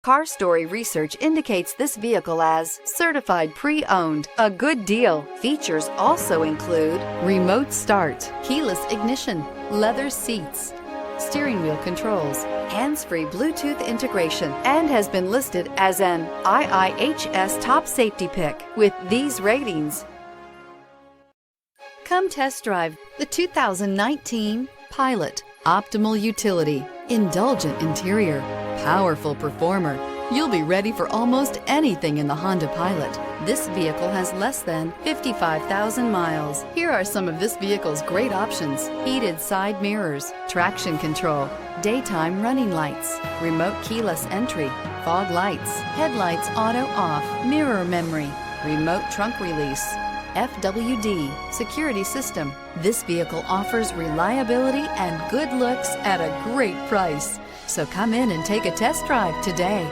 Car Story research indicates this vehicle as certified pre-owned, a good deal. Features also include remote start, keyless ignition, leather seats, steering wheel controls, hands-free Bluetooth integration, and has been listed as an IIHS top safety pick with these ratings. Come test drive the 2019 Pilot. Optimal utility, indulgent interior, powerful performer. You'll be ready for almost anything in the Honda Pilot. This vehicle has less than 55,000 miles. Here are some of this vehicle's great options: heated side mirrors, traction control, daytime running lights, remote keyless entry, fog lights, headlights auto off, mirror memory, remote trunk release, FWD, security system. This vehicle offers reliability and good looks at a great price. So come in and take a test drive today.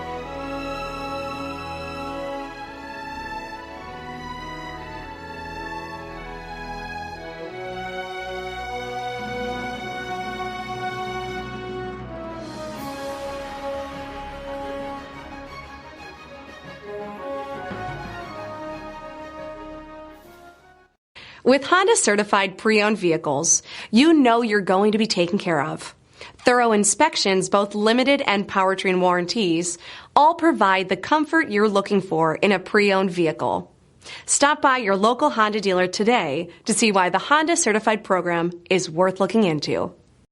With Honda certified pre-owned vehicles, you know you're going to be taken care of. Thorough inspections, both limited and powertrain warranties, all provide the comfort you're looking for in a pre-owned vehicle. Stop by your local Honda dealer today to see why the Honda certified program is worth looking into.